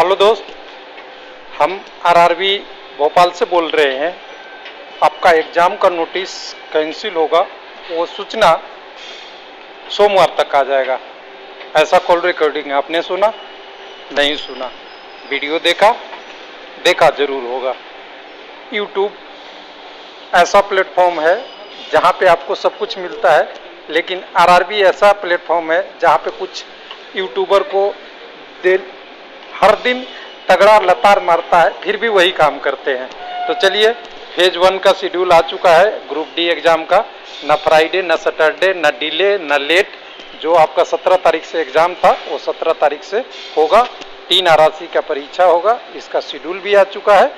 Hello दोस्त, हम RRB Bhopal से बोल रहे हैं। आपका एग्ज़ाम का नोटिस कैंसिल होगा, वो सूचना सोमवार तक आ जाएगा। ऐसा कॉल रिकॉर्डिंग आपने सुना? नहीं सुना? वीडियो देखा? देखा जरूर होगा। यूट्यूब ऐसा प्लेटफॉर्म है जहाँ पे आपको सब कुछ मिलता है, लेकिन आरआरबी ऐसा प्लेटफॉर्म है जहाँ पे कुछ यूट्यूबर को हर दिन तगड़ा लतार मारता है, फिर भी वही काम करते हैं। तो चलिए, फेज 1 का शेड्यूल आ चुका है ग्रुप डी एग्ज़ाम का। न फ्राइडे, न सैटरडे, न डिले, न लेट। जो आपका 17 तारीख से एग्ज़ाम था वो 17 तारीख से होगा। 3 आरआरसी का परीक्षा होगा, इसका शेड्यूल भी आ चुका है।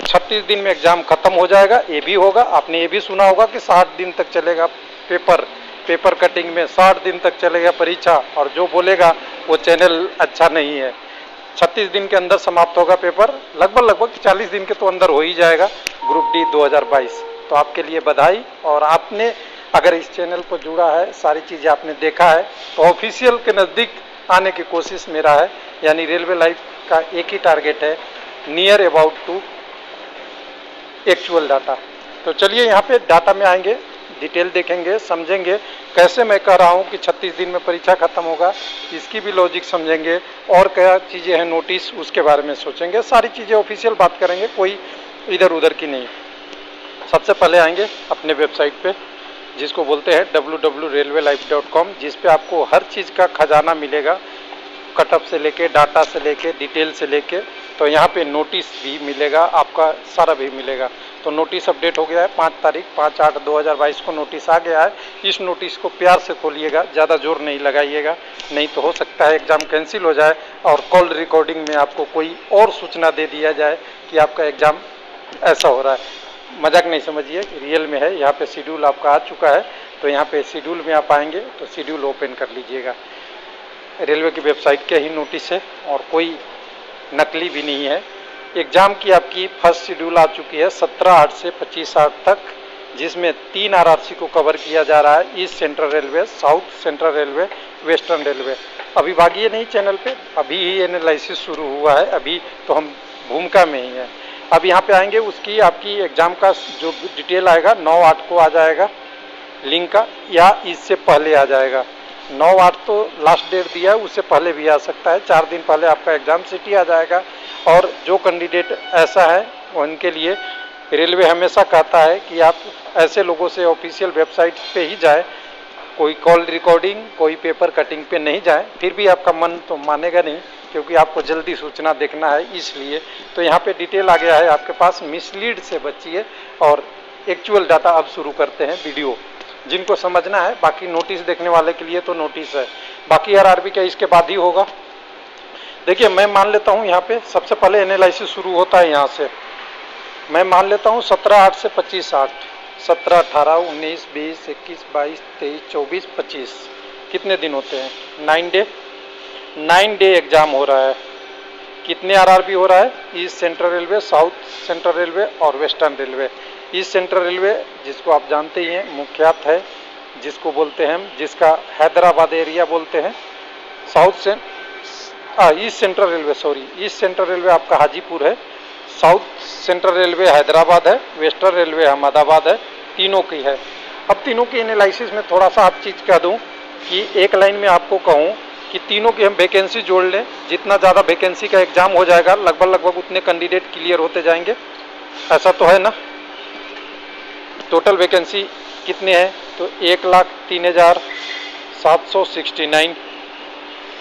36 दिन में एग्ज़ाम खत्म हो जाएगा। ये भी होगा, आपने ये भी सुना होगा कि 60 दिन तक चलेगा पेपर कटिंग में 60 दिन तक चलेगा परीक्षा, और जो बोलेगा वो चैनल अच्छा नहीं है। 36 दिन के अंदर समाप्त होगा पेपर, लगभग 40 दिन के तो अंदर हो ही जाएगा ग्रुप डी 2022। तो आपके लिए बधाई। और आपने अगर इस चैनल को जुड़ा है, सारी चीज़ें आपने देखा है, तो ऑफिशियल के नज़दीक आने की कोशिश मेरा है। यानी रेलवे लाइफ का एक ही टारगेट है, near about to actual data. तो चलिए यहाँ पे डाटा में आएंगे, डिटेल देखेंगे, समझेंगे कैसे मैं कह रहा हूँ कि 36 दिन में परीक्षा खत्म होगा, इसकी भी लॉजिक समझेंगे। और क्या चीज़ें हैं नोटिस, उसके बारे में सोचेंगे। सारी चीज़ें ऑफिशियल बात करेंगे, कोई इधर उधर की नहीं। सबसे पहले आएंगे अपने वेबसाइट पे, जिसको बोलते हैं www.railwaylife.com, जिस पे आपको हर चीज़ का खजाना मिलेगा, कटअप से लेके, डाटा से लेके, डिटेल से लेके। तो यहाँ पे नोटिस भी मिलेगा, आपका सारा भी मिलेगा। तो नोटिस अपडेट हो गया है 5 तारीख 5/8/2022 को नोटिस आ गया है। इस नोटिस को प्यार से खोलिएगा, ज़्यादा जोर नहीं लगाइएगा, नहीं तो हो सकता है एग्ज़ाम कैंसिल हो जाए और कॉल रिकॉर्डिंग में आपको कोई और सूचना दे दिया जाए कि आपका एग्ज़ाम ऐसा हो रहा है। मजाक नहीं समझिए, रियल में है। यहाँ पे शेड्यूल आपका आ चुका है, तो यहाँ पे शेड्यूल में आप आएंगे तो शेड्यूल ओपन कर लीजिएगा। रेलवे की वेबसाइट के ही नोटिस है और कोई नकली भी नहीं है। एग्ज़ाम की आपकी फर्स्ट शेड्यूल आ चुकी है 17/8 से 25/8 तक, जिसमें 3 आरआरसी को कवर किया जा रहा है। East Central Railway, South Central railway, western railway. अभी भागिए नहीं चैनल पे, अभी ही एनालिसिस शुरू हुआ है, अभी तो हम भूमिका में ही हैं। अब यहाँ पे आएंगे, उसकी आपकी एग्ज़ाम का जो डिटेल आएगा 9/8 को आ जाएगा लिंक का, या इससे पहले आ जाएगा। 9/8 तो लास्ट डेट दिया है, उससे पहले भी आ सकता है। 4 दिन पहले आपका एग्ज़ाम सिटी आ जाएगा। और जो कैंडिडेट ऐसा है उनके लिए रेलवे हमेशा कहता है कि आप ऐसे लोगों से ऑफिशियल वेबसाइट पे ही जाए, कोई कॉल रिकॉर्डिंग, कोई पेपर कटिंग पे नहीं जाए। फिर भी आपका मन तो मानेगा नहीं, क्योंकि आपको जल्दी सूचना देखना है, इसलिए। तो यहाँ पे डिटेल आ गया है आपके पास, मिसलीड से बचिए और एक्चुअल डाटा अब शुरू करते हैं वीडियो, जिनको समझना है। बाकी नोटिस देखने वाले के लिए तो नोटिस है, बाकी आरआरबी का इसके बाद ही होगा। देखिए, मैं मान लेता हूँ यहाँ पे सबसे पहले एनालिसिस शुरू होता है यहाँ से। मैं मान लेता हूँ 17/8 से 25/8, 17, 18, 19, 20, 21, 22, 23, 24, 25, कितने दिन होते हैं? 9 डे एग्ज़ाम हो रहा है। कितने आरआरबी हो रहा है? East Central Railway, South Central Railway और Western Railway. East Central Railway, जिसको आप जानते ही हैं, मुख्यात है, जिसको बोलते हैं हम, जिसका हैदराबाद एरिया बोलते हैं। East Central railway, East Central railway आपका हाजीपुर है, साउथ सेंट्रल रेलवे हैदराबाद है, वेस्टर्न रेलवे अहमदाबाद है। तीनों की है। अब तीनों की एनालिसिस में थोड़ा सा आप चीज़ कह दूँ कि एक लाइन में आपको कहूँ कि तीनों की हम वैकेंसी जोड़ लें। जितना ज़्यादा वैकेंसी का एग्ज़ाम हो जाएगा, लगभग उतने कैंडिडेट क्लियर होते जाएंगे। ऐसा तो है ना? टोटल वैकेंसी कितने हैं? तो 1,03,769।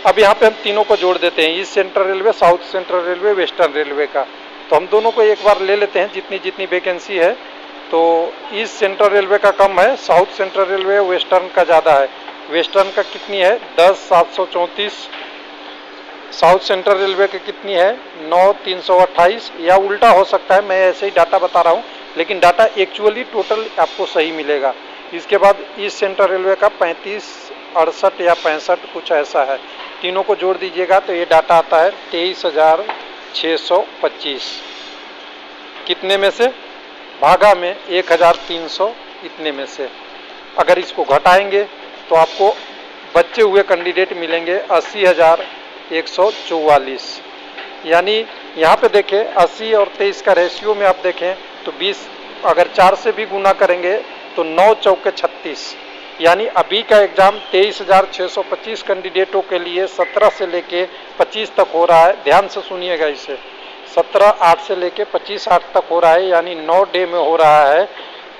अब यहाँ पे हम तीनों को जोड़ देते हैं, east Central Railway, South Central railway, western railway का। तो हम दोनों को एक बार ले लेते हैं, जितनी वैकेंसी है। तो ईस्ट सेंट्रल रेलवे का कम है, साउथ सेंट्रल रेलवे, वेस्टर्न का ज़्यादा है। वेस्टर्न का कितनी है? 10,734। साउथ सेंट्रल रेलवे की कितनी है? 9,328। या उल्टा हो सकता है, मैं ऐसे ही डाटा बता रहा हूँ, लेकिन डाटा एक्चुअली टोटल आपको सही मिलेगा। इसके बाद ईस्ट सेंट्रल रेलवे का 35, 68 या 65 कुछ ऐसा है। तीनों को जोड़ दीजिएगा तो ये डाटा आता है 23,625। कितने में से? भागा में 1,300, इतने में से। अगर इसको घटाएंगे तो आपको बचे हुए कैंडिडेट मिलेंगे 80,144। यानी यहाँ पे देखें 80 और 23 का रेशियो में आप देखें तो 20 अगर 4 से भी गुना करेंगे तो 9 चौके 36, यानी अभी का एग्जाम 23,625 कैंडिडेटों के लिए 17 से लेके 25 तक हो रहा है। ध्यान से सुनिएगा इसे, 17/8 से लेके 25/8 तक हो रहा है, यानी 9 डे में हो रहा है।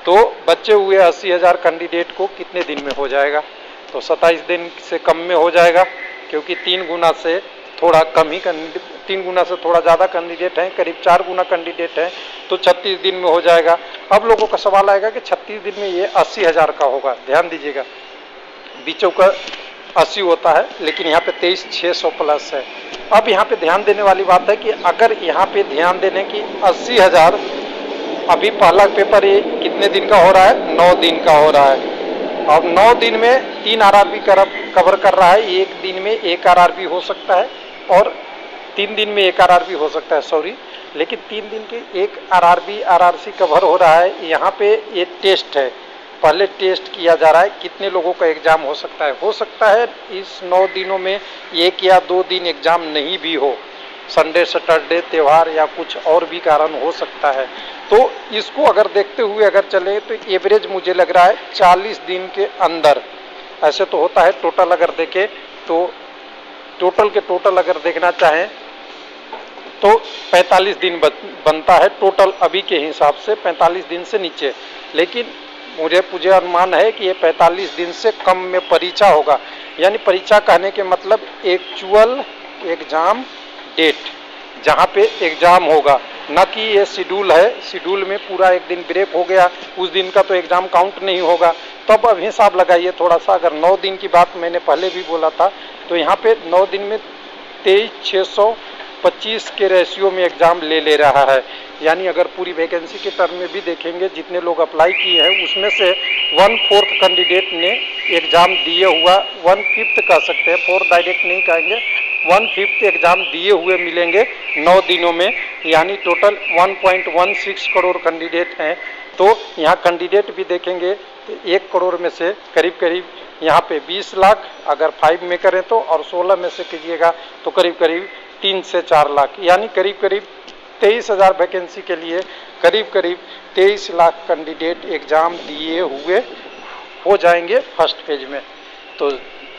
तो बचे हुए 80,000 कैंडिडेट को कितने दिन में हो जाएगा? तो 27 दिन से कम में हो जाएगा, क्योंकि 3 गुना से थोड़ा कम ही 3 गुना से थोड़ा ज़्यादा कैंडिडेट हैं, करीब 4 गुना कैंडिडेट हैं, तो 36 दिन में हो जाएगा। अब लोगों का सवाल आएगा कि 36 दिन में ये 80,000 का होगा। ध्यान दीजिएगा, बीचों का 80 होता है, लेकिन यहाँ पे 23,600 प्लस है। अब यहाँ पे ध्यान देने वाली बात है कि अगर यहाँ पे ध्यान देने की 80,000, अभी पहला पेपर ये कितने दिन का हो रहा है? 9 दिन का हो रहा है। और 9 दिन में 3 आरआरबी कवर कर रहा है, 1 दिन में 1 आरआरबी हो सकता है और 3 दिन में 1 आरआरबी हो सकता है, सॉरी, लेकिन 3 दिन के 1 आरआरबी आरआरसी कवर हो रहा है। यहाँ पे ये टेस्ट है, पहले टेस्ट किया जा रहा है कितने लोगों का एग्जाम हो सकता है इस 9 दिनों में 1 या 2 दिन एग्जाम नहीं भी हो, संडे सैटरडे त्यौहार या कुछ और भी कारण हो सकता है। तो इसको अगर देखते हुए अगर चले तो एवरेज मुझे लग रहा है 40 दिन के अंदर, ऐसे तो होता है टोटल अगर देखें तो टोटल अगर देखना चाहें तो 45 दिन बनता है टोटल, अभी के हिसाब से 45 दिन से नीचे, लेकिन मुझे अनुमान है कि ये 45 दिन से कम में परीक्षा होगा। यानी परीक्षा कहने के मतलब एक्चुअल एग्जाम डेट जहाँ पे एग्जाम होगा, न कि ये शेड्यूल है, शेड्यूल में पूरा एक दिन ब्रेक हो गया, उस दिन का तो एग्जाम काउंट नहीं होगा। तब अब हिसाब लगाइए थोड़ा सा, अगर 9 दिन की बात मैंने पहले भी बोला था, तो यहाँ पे 9 दिन में 23,625 के रेशियो में एग्जाम ले रहा है। यानी अगर पूरी वैकेंसी के टर्म में भी देखेंगे जितने लोग अप्लाई किए हैं उसमें से 1/4 कैंडिडेट ने एग्जाम दिए हुआ, 1/5 कह सकते हैं, 4 डायरेक्ट नहीं कहेंगे, 1/5 एग्जाम दिए हुए मिलेंगे 9 दिनों में। यानी टोटल 1.16 करोड़ कैंडिडेट हैं। तो यहाँ कैंडिडेट भी देखेंगे तो 1 करोड़ में से करीब करीब यहाँ पे 20 लाख अगर 5 में करें तो, और 16 में से कीजिएगा तो करीब करीब 3 से 4 लाख, यानी करीब करीब 23,000 वैकेंसी के लिए करीब करीब 23 लाख कैंडिडेट एग्जाम दिए हुए हो जाएंगे फर्स्ट फेज में। तो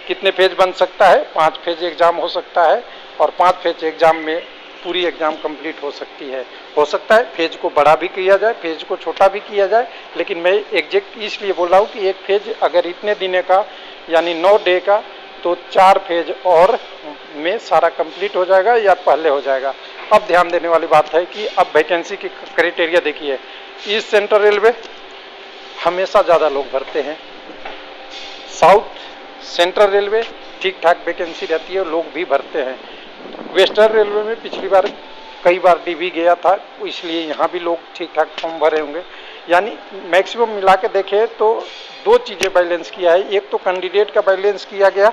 कितने फेज बन सकता है? 5 फेज एग्जाम हो सकता है, और 5 फेज एग्जाम में पूरी एग्जाम कंप्लीट हो सकती है। हो सकता है फेज को बड़ा भी किया जाए, फेज को छोटा भी किया जाए, लेकिन मैं एग्जैक्ट इसलिए बोल रहा हूँ कि एक फेज अगर इतने दिन का यानी 9 डे का, तो 4 फेज और में सारा कंप्लीट हो जाएगा या पहले हो जाएगा। अब ध्यान देने वाली बात है कि अब वैकेंसी की क्राइटेरिया देखिए, ईस्ट सेंट्रल रेलवे हमेशा ज़्यादा लोग भरते हैं, साउथ सेंट्रल रेलवे ठीक ठाक वैकेंसी रहती है, लोग भी भरते हैं, वेस्टर्न रेलवे में पिछली बार कई बार डीवी गया था, इसलिए यहाँ भी लोग ठीक ठाक फॉर्म भरे होंगे। यानी मैक्सिमम मिला के देखें तो 2 चीज़ें बैलेंस किया है, एक तो कैंडिडेट का बैलेंस किया गया,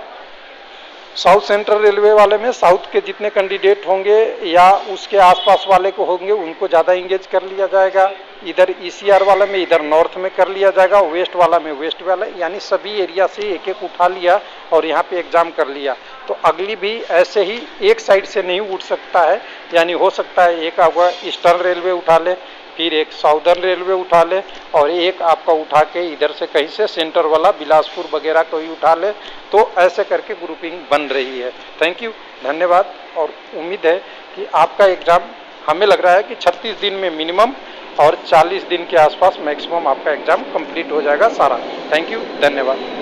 साउथ सेंट्रल रेलवे वाले में साउथ के जितने कैंडिडेट होंगे या उसके आसपास वाले को होंगे उनको ज़्यादा इंगेज कर लिया जाएगा, इधर ईसीआर वाला में इधर नॉर्थ में कर लिया जाएगा, वेस्ट वाला में वेस्ट वाला, यानी सभी एरिया से एक एक उठा लिया और यहाँ पे एग्जाम कर लिया। तो अगली भी ऐसे ही एक साइड से नहीं उठ सकता है, यानी हो सकता है एक आपका ईस्टर्न रेलवे उठा ले, फिर एक साउदर्न रेलवे उठा ले, और एक आपका उठा के इधर से कहीं से सेंटर वाला बिलासपुर वगैरह कोई उठा ले, तो ऐसे करके ग्रुपिंग बन रही है। थैंक यू, धन्यवाद। और उम्मीद है कि आपका एग्ज़ाम, हमें लग रहा है कि 36 दिन में मिनिमम और 40 दिन के आसपास मैक्सिमम आपका एग्ज़ाम कंप्लीट हो जाएगा सारा। थैंक यू, धन्यवाद।